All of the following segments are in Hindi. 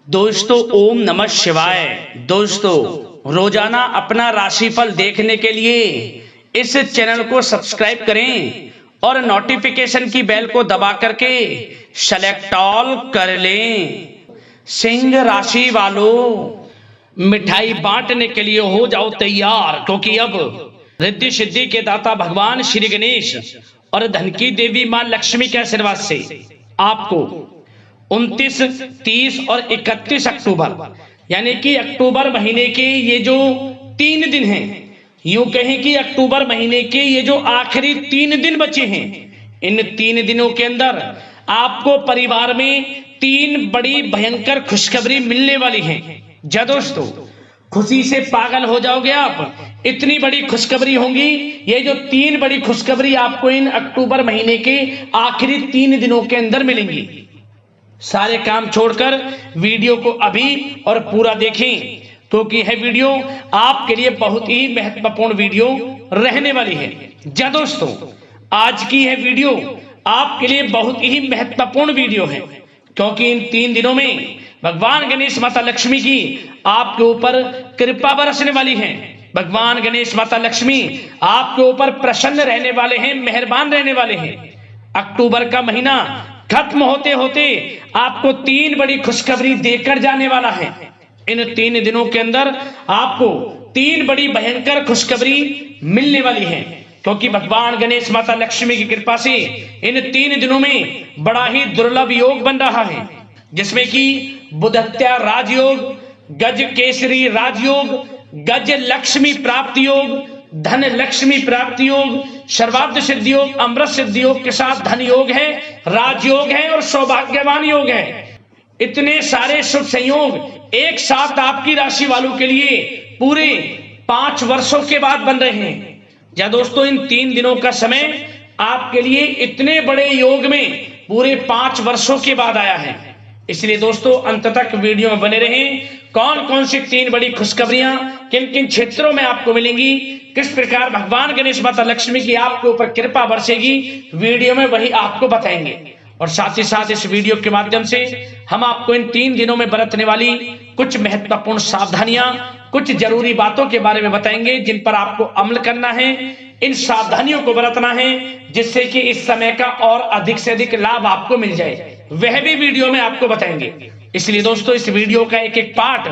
दोस्तों ओम नमः शिवाय। दोस्तों रोजाना अपना राशिफल देखने के लिए इस चैनल को सब्सक्राइब करें और नोटिफिकेशन की बेल को दबा करके सेलेक्ट ऑल कर लें। सिंह राशि वालों, मिठाई बांटने के लिए हो जाओ तैयार, क्योंकि अब रिद्धि सिद्धि के दाता भगवान श्री गणेश और धन की देवी मां लक्ष्मी के आशीर्वाद से आपको 29, 30 और 31 अक्टूबर यानी कि अक्टूबर महीने के ये जो 3 दिन हैं, यूं कहें कि अक्टूबर महीने के ये जो आखिरी 3 दिन बचे हैं, इन 3 दिनों के अंदर आपको परिवार में 3 बड़ी भयंकर खुशखबरी मिलने वाली है। जा दोस्तों, खुशी से पागल हो जाओगे आप, इतनी बड़ी खुशखबरी होंगी। ये जो 3 बड़ी खुशखबरी आपको इन अक्टूबर महीने के आखिरी 3 दिनों के अंदर मिलेंगी। सारे काम छोड़कर वीडियो को अभी और पूरा देखें, क्योंकि यह वीडियो आपके लिए बहुत ही महत्वपूर्ण वीडियो रहने वाली है। जा दोस्तों, आज की यह वीडियो आपके लिए बहुत ही महत्वपूर्ण वीडियो है, क्योंकि इन 3 दिनों में भगवान गणेश माता लक्ष्मी की आपके ऊपर कृपा बरसने वाली है। भगवान गणेश माता लक्ष्मी आपके ऊपर प्रसन्न रहने वाले हैं, मेहरबान रहने वाले हैं। अक्टूबर का महीना खत्म होते होते आपको 3 बड़ी खुशखबरी देकर जाने वाला है। इन 3 दिनों के अंदर आपको 3 बड़ी भयंकर खुशखबरी मिलने वाली है, क्योंकि भगवान गणेश माता लक्ष्मी की कृपा से इन 3 दिनों में बड़ा ही दुर्लभ योग बन रहा है, जिसमें कि बुधत्या राजयोग, गज केसरी राजयोग, गज लक्ष्मी प्राप्ति योग, धन लक्ष्मी प्राप्ति योग, सर्वार्थ सिद्धि योग, अमृत सिद्धि योग के साथ धन योग है, राजयोग है और सौभाग्यवान योग है। इतने सारे शुभ संयोग एक साथ आपकी राशि वालों के लिए पूरे 5 वर्षों के बाद बन रहे हैं। या दोस्तों, इन 3 दिनों का समय आपके लिए इतने बड़े योग में पूरे 5 वर्षों के बाद आया है। इसलिए दोस्तों अंत तक वीडियो में बने रहें। कौन कौन सी 3 बड़ी खुशखबरियां किन किन क्षेत्रों में आपको मिलेंगी, किस प्रकार भगवान गणेश माता लक्ष्मी की आपके ऊपर कृपा बरसेगी, वीडियो में वही आपको बताएंगे। और साथ ही साथ इस वीडियो के माध्यम से हम आपको इन 3 दिनों में बरतने वाली कुछ महत्वपूर्ण सावधानियां, कुछ जरूरी बातों के बारे में बताएंगे, जिन पर आपको अमल करना है, इन सावधानियों को बरतना है, जिससे कि इस समय का और अधिक से अधिक लाभ आपको मिल जाए, वह भी वीडियो में आपको बताएंगे। इसलिए दोस्तों, इस वीडियो का एक एक पार्ट,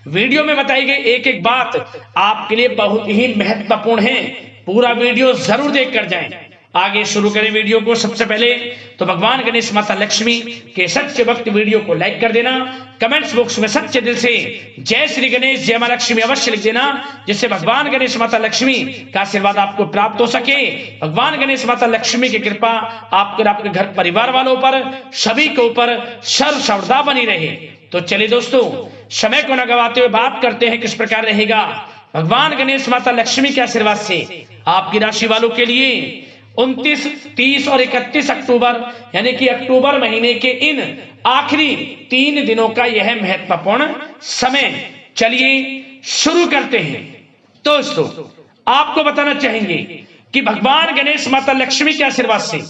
वीडियो में बताई गई एक एक बात आपके लिए बहुत ही महत्वपूर्ण है। पूरा वीडियो जरूर देख कर जाएं। आगे शुरू करें वीडियो को। सबसे पहले तो भगवान गणेश माता लक्ष्मी के सच्चे भक्त वीडियो को लाइक कर देना, कमेंट्स बॉक्स में सच्चे दिल से जय श्री गणेश, जय मां लक्ष्मी अवश्य लिख देना, जिससे भगवान गणेश माता लक्ष्मी का आशीर्वाद आपको प्राप्त हो सके। भगवान गणेश माता लक्ष्मी की कृपा आपके और आपके घर परिवार वालों पर, सभी के ऊपर सर्वदा बनी रहे। तो चलिए दोस्तों, समय को न गवाते हुए बात करते हैं किस प्रकार रहेगा भगवान गणेश माता लक्ष्मी के आशीर्वाद से आपकी राशि वालों के लिए 29, 30 और 31 अक्टूबर यानी कि अक्टूबर महीने के इन आखिरी 3 दिनों का यह महत्वपूर्ण समय। चलिए शुरू करते हैं। दोस्तों, आपको बताना चाहेंगे कि भगवान गणेश माता लक्ष्मी के आशीर्वाद से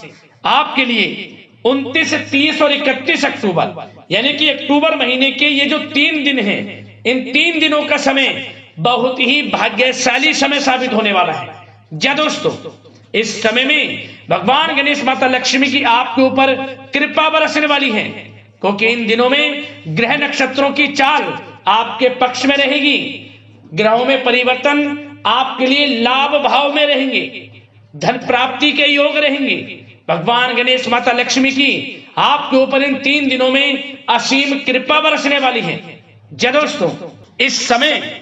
आपके लिए 29, 30 और 31 अक्टूबर यानी कि अक्टूबर महीने के ये जो 3 दिन हैं, इन 3 दिनों का समय बहुत ही भाग्यशाली समय साबित होने वाला है। जा दोस्तों, इस समय में भगवान गणेश माता लक्ष्मी की आपके ऊपर कृपा बरसने वाली है, क्योंकि इन दिनों में ग्रह नक्षत्रों की चाल आपके पक्ष में रहेगी। ग्रहों में परिवर्तन आपके लिए लाभ भाव में रहेंगे, धन प्राप्ति के योग रहेंगे। भगवान गणेश माता लक्ष्मी की आपके ऊपर इन 3 दिनों में असीम कृपा बरसने वाली है। जा दोस्तों, इस समय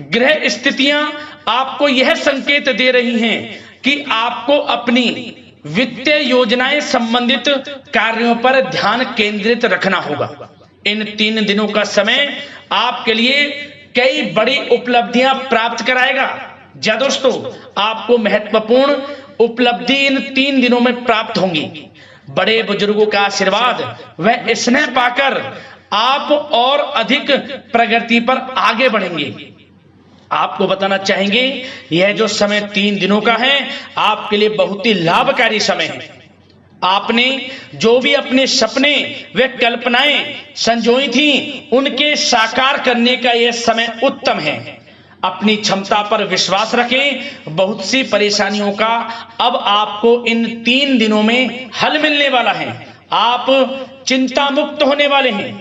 ग्रह स्थितियां आपको यह संकेत दे रही हैं कि आपको अपनी वित्तीय योजनाएं संबंधित कार्यों पर ध्यान केंद्रित रखना होगा। इन 3 दिनों का समय आपके लिए कई बड़ी उपलब्धियां प्राप्त कराएगा। जा दोस्तों, आपको महत्वपूर्ण उपलब्धि इन 3 दिनों में प्राप्त होंगी। बड़े बुजुर्गों का आशीर्वाद वह स्नेह पाकर आप और अधिक प्रगति पर आगे बढ़ेंगे। आपको बताना चाहेंगे, यह जो समय 3 दिनों का है आपके लिए बहुत ही लाभकारी समय है। आपने जो भी अपने सपने व कल्पनाएं संजोई थी, उनके साकार करने का यह समय उत्तम है। अपनी क्षमता पर विश्वास रखें। बहुत सी परेशानियों का अब आपको इन 3 दिनों में हल मिलने वाला है। आप चिंता मुक्त होने वाले हैं।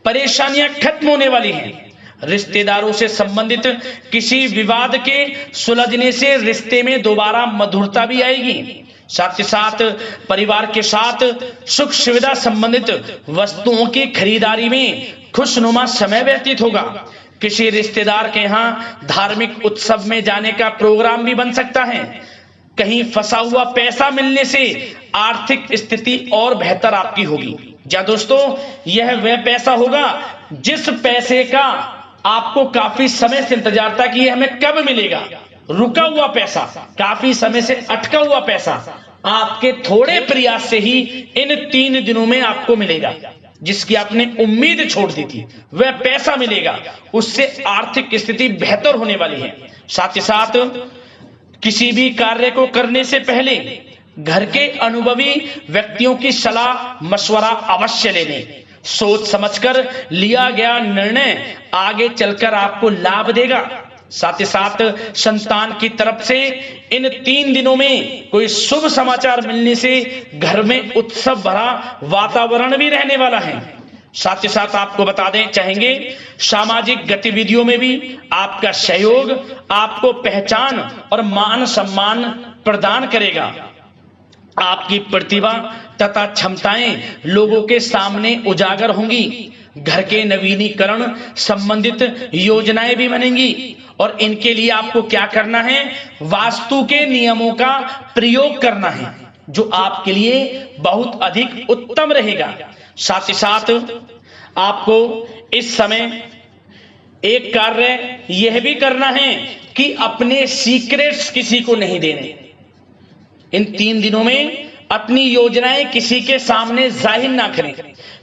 परेशानियां खत्म होने वाली हैं। रिश्तेदारों से संबंधित किसी विवाद के सुलझने से रिश्ते में दोबारा मधुरता भी आएगी। साथ ही साथ परिवार के साथ सुख सुविधा संबंधित वस्तुओं की खरीदारी में खुशनुमा समय व्यतीत होगा। किसी रिश्तेदार के यहाँ धार्मिक उत्सव में जाने का प्रोग्राम भी बन सकता है। कहीं फंसा हुआ पैसा मिलने से आर्थिक स्थिति और बेहतर आपकी होगी। क्या दोस्तों, यह वह पैसा होगा जिस पैसे का आपको काफी समय से इंतजार था कि यह हमें कब मिलेगा। रुका हुआ पैसा, काफी समय से अटका हुआ पैसा आपके थोड़े प्रयास से ही इन 3 दिनों में आपको मिलेगा। जिसकी आपने उम्मीद छोड़ दी थी वह पैसा मिलेगा। उससे आर्थिक स्थिति बेहतर होने वाली है। साथ ही साथ किसी भी कार्य को करने से पहले घर के अनुभवी व्यक्तियों की सलाह मशवरा अवश्य ले लें। सोच समझकर लिया गया निर्णय आगे चलकर आपको लाभ देगा। साथ ही साथ संतान की तरफ से इन 3 दिनों में कोई शुभ समाचार मिलने से घर में उत्सव भरा वातावरण भी रहने वाला है। साथ ही साथ आपको बता दें चाहेंगे, सामाजिक गतिविधियों में भी आपका सहयोग आपको पहचान और मान सम्मान प्रदान करेगा। आपकी प्रतिभा तथा क्षमताएं लोगों के सामने उजागर होंगी। घर के नवीनीकरण संबंधित योजनाएं भी बनेंगी और इनके लिए आपको क्या करना है, वास्तु के नियमों का प्रयोग करना है, जो आपके लिए बहुत अधिक उत्तम रहेगा। साथ ही साथ आपको इस समय एक कार्य यह भी करना है कि अपने सीक्रेट्स किसी को नहीं देने। इन 3 दिनों में अपनी योजनाएं किसी के सामने जाहिर ना करें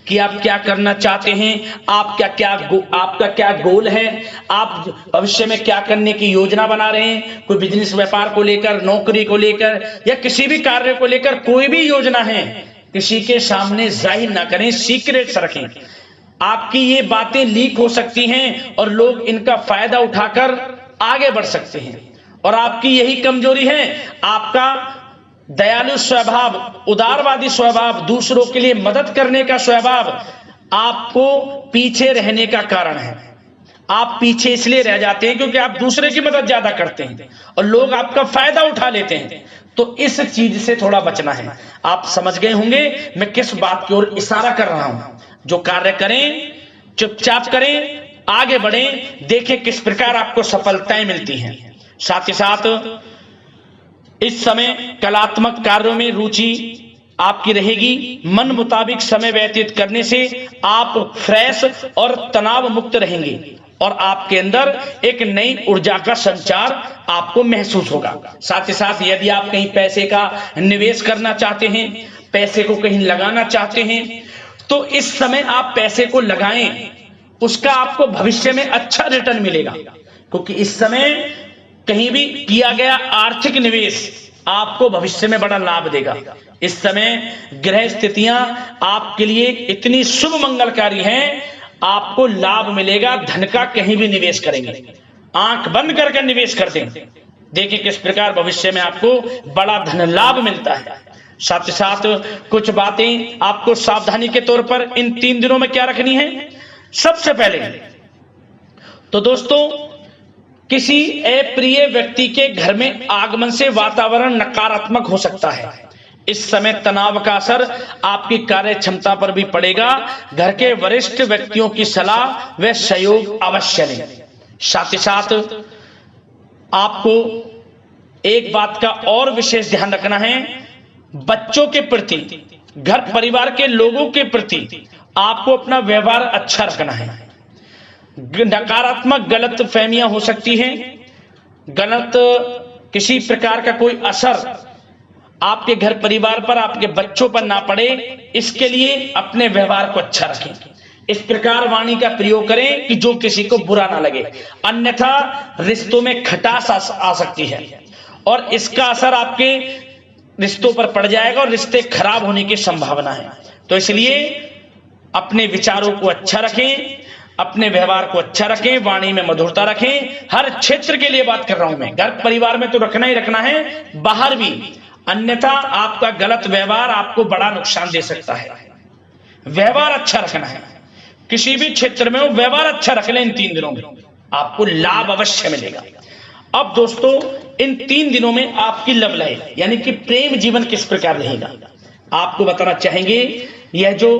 कि आप क्या करना चाहते हैं, आपका क्या गोल है, आप भविष्य में क्या करने की योजना बना रहे हैं। कोई बिजनेस व्यापार को लेकर, नौकरी को लेकर या किसी भी कार्य को लेकर कोई भी योजना है, किसी के सामने जाहिर ना करें, सीक्रेट्स रखें। आपकी ये बातें लीक हो सकती हैं और लोग इनका फायदा उठाकर आगे बढ़ सकते हैं। और आपकी यही कमजोरी है, आपका दयालु स्वभाव, उदारवादी स्वभाव, दूसरों के लिए मदद करने का स्वभाव आपको पीछे रहने का कारण है। आप पीछे इसलिए रह जाते हैं क्योंकि आप दूसरे की मदद ज्यादा करते हैं और लोग आपका फायदा उठा लेते हैं। तो इस चीज से थोड़ा बचना है। आप समझ गए होंगे मैं किस बात की ओर इशारा कर रहा हूं। जो कार्य करें चुपचाप करें, आगे बढ़ें, देखें किस प्रकार आपको सफलताएं मिलती हैं। साथ ही साथ इस समय कलात्मक कार्यों में रुचि आपकी रहेगी। मन मुताबिक समय व्यतीत करने से आप फ्रेश और तनाव मुक्त रहेंगे और आपके अंदर एक नई ऊर्जा का संचार आपको महसूस होगा। साथ ही साथ यदि आप कहीं पैसे का निवेश करना चाहते हैं, पैसे को कहीं लगाना चाहते हैं, तो इस समय आप पैसे को लगाएं, उसका आपको भविष्य में अच्छा रिटर्न मिलेगा। क्योंकि इस समय कहीं भी किया गया आर्थिक निवेश आपको भविष्य में बड़ा लाभ देगा। इस समय ग्रह स्थितियां आपके लिए इतनी शुभ मंगलकारी हैं, आपको लाभ मिलेगा। धन का कहीं भी निवेश करेंगे, आंख बंद करके निवेश कर दें, देखिए किस प्रकार भविष्य में आपको बड़ा धन लाभ मिलता है। साथ ही साथ कुछ बातें आपको सावधानी के तौर पर इन 3 दिनों में क्या रखनी है। सबसे पहले तो दोस्तों, किसी अप्रिय व्यक्ति के घर में आगमन से वातावरण नकारात्मक हो सकता है। इस समय तनाव का असर आपकी कार्य क्षमता पर भी पड़ेगा। घर के वरिष्ठ व्यक्तियों की सलाह व सहयोग अवश्य लें। साथ ही साथ आपको एक बात का और विशेष ध्यान रखना है, बच्चों के प्रति, घर परिवार के लोगों के प्रति आपको अपना व्यवहार अच्छा रखना है। नकारात्मक गलत फहमियां हो सकती हैं, गलत किसी प्रकार का कोई असर आपके घर परिवार पर, आपके बच्चों पर ना पड़े, इसके लिए अपने व्यवहार को अच्छा रखें। इस प्रकार वाणी का प्रयोग करें कि जो किसी को बुरा ना लगे, अन्यथा रिश्तों में खटास आ सकती है और इसका असर आपके रिश्तों पर पड़ जाएगा और रिश्ते खराब होने की संभावना है। तो इसलिए अपने विचारों को अच्छा रखें, अपने व्यवहार को अच्छा रखें, वाणी में मधुरता रखें। हर क्षेत्र के लिए बात कर रहा हूं मैं, घर परिवार में तो रखना ही रखना है, बाहर भी, अन्यथा आपका गलत व्यवहार आपको बड़ा नुकसान दे सकता है। व्यवहार अच्छा रखना है, किसी भी क्षेत्र में हो व्यवहार अच्छा रख लें, इन 3 दिनों में आपको लाभ अवश्य मिलेगा। अब दोस्तों इन 3 दिनों में आपकी लव लाइफ यानी कि प्रेम जीवन किस प्रकार रहेगा आपको बताना चाहेंगे। यह जो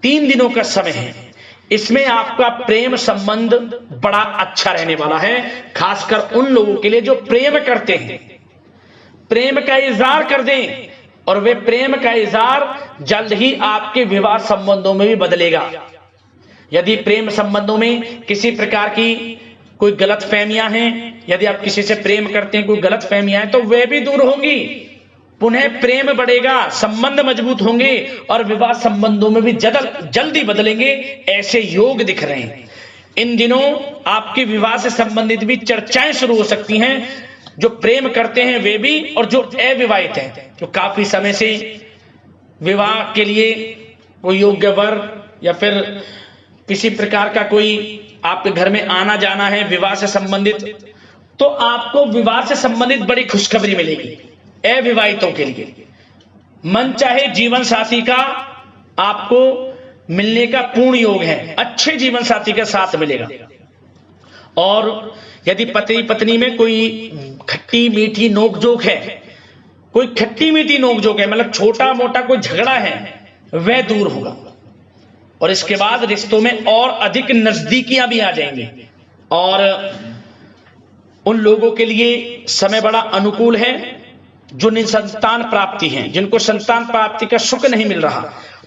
3 दिनों का समय है इसमें आपका प्रेम संबंध बड़ा अच्छा रहने वाला है, खासकर उन लोगों के लिए जो प्रेम करते हैं। प्रेम का इजहार कर दें और वे प्रेम का इजहार जल्द ही आपके विवाह संबंधों में भी बदलेगा। यदि प्रेम संबंधों में किसी प्रकार की कोई गलत फहमियां हैं, यदि आप किसी से प्रेम करते हैं कोई गलत फहमियां हैं तो वे भी दूर होंगी, पुनः प्रेम बढ़ेगा, संबंध मजबूत होंगे और विवाह संबंधों में भी जल्दी बदलेंगे, ऐसे योग दिख रहे हैं। इन दिनों आपके विवाह से संबंधित भी चर्चाएं शुरू हो सकती हैं, जो प्रेम करते हैं वे भी और जो अविवाहित हैं, जो काफी समय से विवाह के लिए कोई योग्य वर या फिर किसी प्रकार का कोई आपके घर में आना जाना है विवाह से संबंधित, तो आपको विवाह से संबंधित बड़ी खुशखबरी मिलेगी। अविवाहितों के लिए मन चाहे जीवन साथी का आपको मिलने का पूर्ण योग है, अच्छे जीवन साथी के साथ मिलेगा। और यदि पति पत्नी में कोई खट्टी मीठी नोकझोंक है, कोई खट्टी मीठी नोकझोंक है, मतलब छोटा मोटा कोई झगड़ा है, वह दूर होगा और इसके बाद रिश्तों में और अधिक नजदीकियां भी आ जाएंगी। और उन लोगों के लिए समय बड़ा अनुकूल है जो निसंतान प्राप्ति है, जिनको संतान प्राप्ति का सुख नहीं मिल रहा,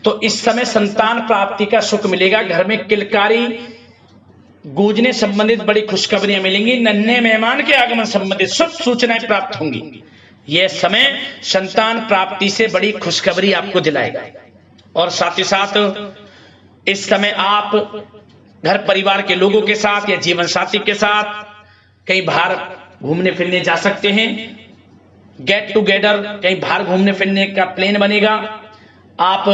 तो इस समय संतान प्राप्ति का सुख मिलेगा। घर में किलकारी गूंजने संबंधित बड़ी खुशखबरियां मिलेंगी, नन्हे मेहमान के आगमन संबंधित शुभ सूचनाएं प्राप्त होंगी। यह समय संतान प्राप्ति से बड़ी खुशखबरी आपको दिलाएगा। और साथ ही साथ इस समय आप घर परिवार के लोगों के साथ या जीवन साथी के साथ कहीं बाहर घूमने फिरने जा सकते हैं, गेट टुगेदर कहीं बाहर घूमने फिरने का प्लान बनेगा। आप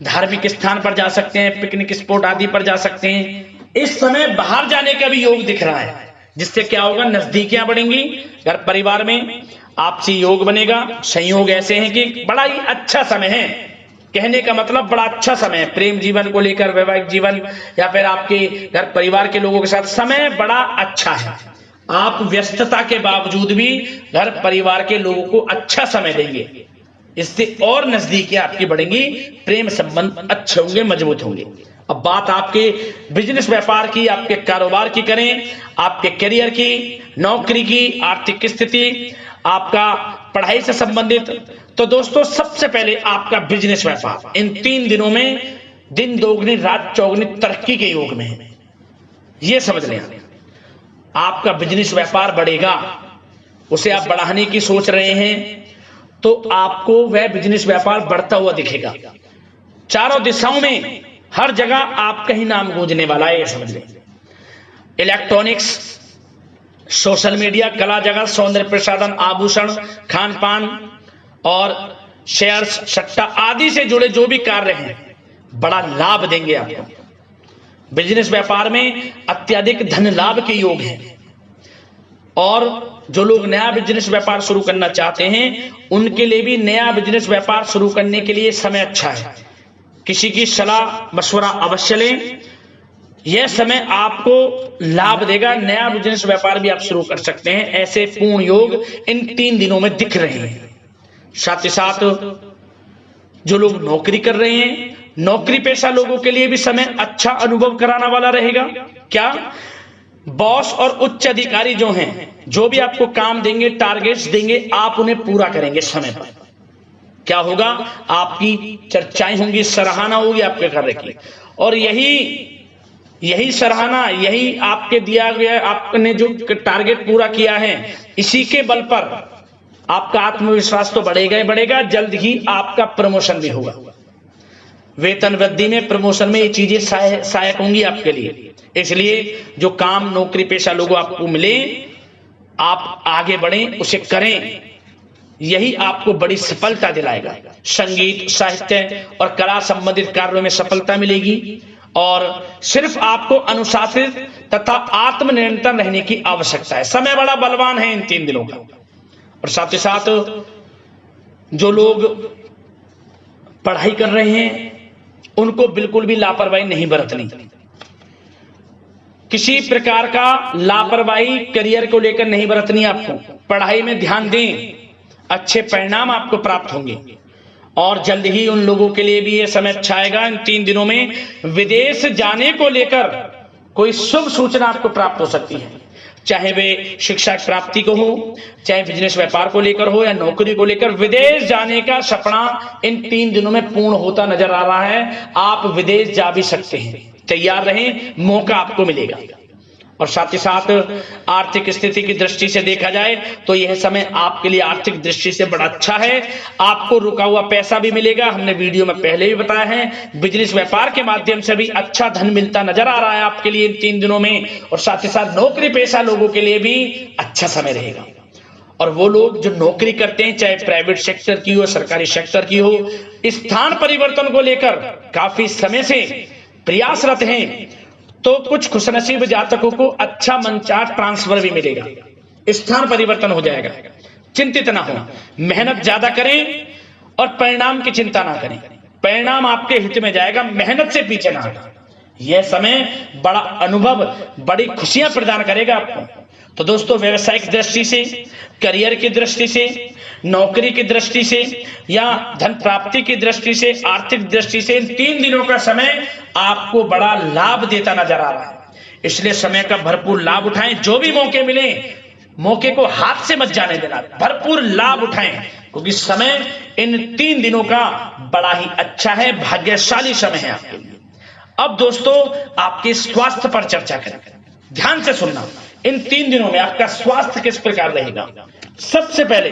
धार्मिक स्थान पर जा सकते हैं, पिकनिक स्पॉट आदि पर जा सकते हैं। इस समय बाहर जाने का भी योग दिख रहा है, जिससे क्या होगा, नजदीकियां बढ़ेंगी, घर परिवार में आपसी योग बनेगा। संयोग ऐसे हैं कि बड़ा ही अच्छा समय है, कहने का मतलब बड़ा अच्छा समय है प्रेम जीवन को लेकर, वैवाहिक जीवन या फिर आपके घर परिवार के लोगों के साथ समय बड़ा अच्छा है। आप व्यस्तता के बावजूद भी घर परिवार के लोगों को अच्छा समय देंगे, इससे और नजदीकियां आपकी बढ़ेंगी, प्रेम संबंध अच्छे होंगे, मजबूत होंगे। अब बात आपके बिजनेस व्यापार की, आपके कारोबार की करें, आपके करियर की, नौकरी की, आर्थिक स्थिति, आपका पढ़ाई से संबंधित, तो दोस्तों सबसे पहले आपका बिजनेस व्यापार इन 3 दिनों में दिन दोगुनी रात चौगुनी तरक्की के योग में है, यह समझ लें। आपका बिजनेस व्यापार बढ़ेगा, उसे आप बढ़ाने की सोच रहे हैं तो आपको वह बिजनेस व्यापार बढ़ता हुआ दिखेगा। चारों दिशाओं में हर जगह आपका ही नाम गूंजने वाला है, यह समझ लें। इलेक्ट्रॉनिक्स, सोशल मीडिया, कला जगत, सौंदर्य प्रसाधन, आभूषण, खान पान और शेयर्स, सट्टा आदि से जुड़े जो भी कार्य हैं बड़ा लाभ देंगे आपको। बिजनेस व्यापार में अत्यधिक धन लाभ के योग हैं और जो लोग नया बिजनेस व्यापार शुरू करना चाहते हैं उनके लिए भी नया बिजनेस व्यापार शुरू करने के लिए समय अच्छा है। किसी की सलाह मशवरा अवश्य लें, यह समय आपको लाभ देगा, नया बिजनेस व्यापार भी आप शुरू कर सकते हैं। ऐसे पूर्ण योग इन 3 दिनों में दिख रहे हैं। साथ ही साथ जो लोग नौकरी कर रहे हैं, नौकरी पेशा लोगों के लिए भी समय अच्छा अनुभव कराने वाला रहेगा। क्या बॉस और उच्च अधिकारी जो हैं, जो भी आपको काम देंगे, टारगेट्स देंगे, आप उन्हें पूरा करेंगे समय पर। क्या होगा, आपकी चर्चाएं होंगी, सराहना होगी आपके कार्य की, और यही सराहना, यही आपके दिया गया, आपने जो टारगेट पूरा किया है, इसी के बल पर आपका आत्मविश्वास तो बढ़ेगा ही बढ़ेगा। जल्द ही आपका प्रमोशन भी होगा, वेतन वृद्धि में, प्रमोशन में ये चीजें सहायक होंगी आपके लिए। इसलिए जो काम नौकरी पेशा लोगों आपको मिले, आप आगे बढ़ें, उसे करें। यही आपको बड़ी सफलता दिलाएगा। संगीत, साहित्य और कला संबंधित कार्यों में सफलता मिलेगी और सिर्फ आपको अनुशासित तथा आत्मनियंत्रण रहने की आवश्यकता है। समय बड़ा बलवान है इन 3 दिनों का। और साथ ही साथ जो लोग पढ़ाई कर रहे हैं उनको बिल्कुल भी लापरवाही नहीं बरतनी। किसी प्रकार का लापरवाही करियर को लेकर नहीं बरतनी। आपको पढ़ाई में ध्यान दें, अच्छे परिणाम आपको प्राप्त होंगे। और जल्द ही उन लोगों के लिए भी ये समय अच्छा आएगा। इन 3 दिनों में विदेश जाने को लेकर कोई शुभ सूचना आपको प्राप्त हो सकती है, चाहे वे शिक्षा प्राप्ति को हो, चाहे बिजनेस व्यापार को लेकर हो या नौकरी को लेकर। विदेश जाने का सपना इन 3 दिनों में पूर्ण होता नजर आ रहा है। आप विदेश जा भी सकते हैं, तैयार रहें, मौका आपको मिलेगा। और साथ ही साथ आर्थिक स्थिति की दृष्टि से देखा जाए तो यह समय आपके लिए आर्थिक दृष्टि से बड़ा अच्छा है। आपको रुका हुआ पैसा भी मिलेगा, हमने वीडियो में पहले भी बताया है। बिजनेस व्यापार के माध्यम से भी अच्छा धन मिलता नजर आ रहा है आपके लिए इन 3 दिनों में। और साथ ही साथ नौकरी पेशा लोगों के लिए भी अच्छा समय रहेगा। और वो लोग जो नौकरी करते हैं, चाहे प्राइवेट सेक्टर की हो, सरकारी सेक्टर की हो, स्थान परिवर्तन को लेकर काफी समय से प्रयासरत हैं, तो कुछ खुशनसीब जातकों को अच्छा मंचाट ट्रांसफर भी मिलेगा, स्थान परिवर्तन हो जाएगा। चिंतित ना हो, मेहनत ज्यादा करें और परिणाम की चिंता ना करें। परिणाम आपके हित में जाएगा, मेहनत से पीछे ना हटें। यह समय बड़ा अनुभव, बड़ी खुशियां प्रदान करेगा आपको। तो दोस्तों, व्यवसायिक दृष्टि से, करियर की दृष्टि से, नौकरी की दृष्टि से या धन प्राप्ति की दृष्टि से, आर्थिक दृष्टि से इन 3 दिनों का समय आपको बड़ा लाभ देता नजर आ रहा है। इसलिए समय का भरपूर लाभ उठाएं। जो भी मौके मिले, मौके को हाथ से मत जाने देना, भरपूर लाभ उठाएं, क्योंकि समय इन 3 दिनों का बड़ा ही अच्छा है, भाग्यशाली समय है आपके लिए। अब दोस्तों, आपके स्वास्थ्य पर चर्चा करें। ध्यान से सुनना, इन 3 दिनों में आपका स्वास्थ्य किस प्रकार रहेगा। सबसे पहले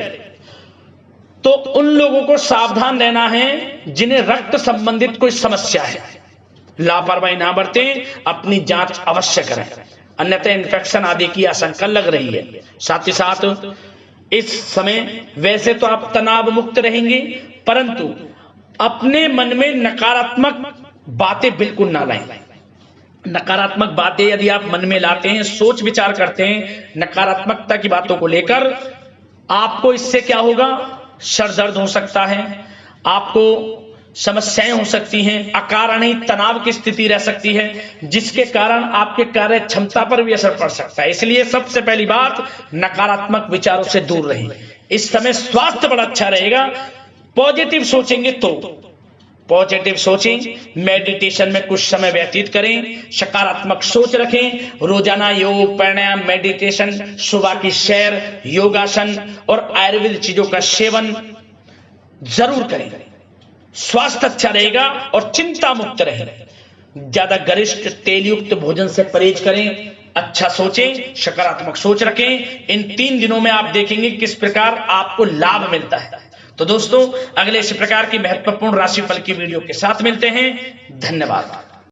तो उन लोगों को सावधान रहना है जिन्हें रक्त संबंधित कोई समस्या है। लापरवाही ना बरतें, अपनी जांच अवश्य करें, अन्यथा इन्फेक्शन आदि की आशंका लग रही है। साथ ही साथ इस समय वैसे तो आप तनाव मुक्त रहेंगे, परंतु अपने मन में नकारात्मक बातें बिल्कुल ना लाएं। नकारात्मक बातें यदि आप मन में लाते हैं, सोच विचार करते हैं नकारात्मकता की बातों को लेकर, आपको इससे क्या होगा, सर दर्द हो सकता है, आपको समस्याएं हो सकती हैं, अकारणीय तनाव की स्थिति रह सकती है, जिसके कारण आपके कार्य क्षमता पर भी असर पड़ सकता है। इसलिए सबसे पहली बात, नकारात्मक विचारों से दूर रहें। इस समय स्वास्थ्य बड़ा अच्छा रहेगा। पॉजिटिव सोचेंगे तो पॉजिटिव सोचें, मेडिटेशन में कुछ समय व्यतीत करें, सकारात्मक सोच रखें, रोजाना योग, प्राणायाम, मेडिटेशन, सुबह की सैर, योगासन और आयुर्वेद चीजों का सेवन जरूर करें। स्वास्थ्य अच्छा रहेगा और चिंता मुक्त रहें। ज्यादा गरिष्ठ तेलयुक्त भोजन से परहेज करें, अच्छा सोचें, सकारात्मक सोच रखें। इन 3 दिनों में आप देखेंगे किस प्रकार आपको लाभ मिलता है। तो दोस्तों, अगले इसी प्रकार की महत्वपूर्ण राशिफल की वीडियो के साथ मिलते हैं। धन्यवाद।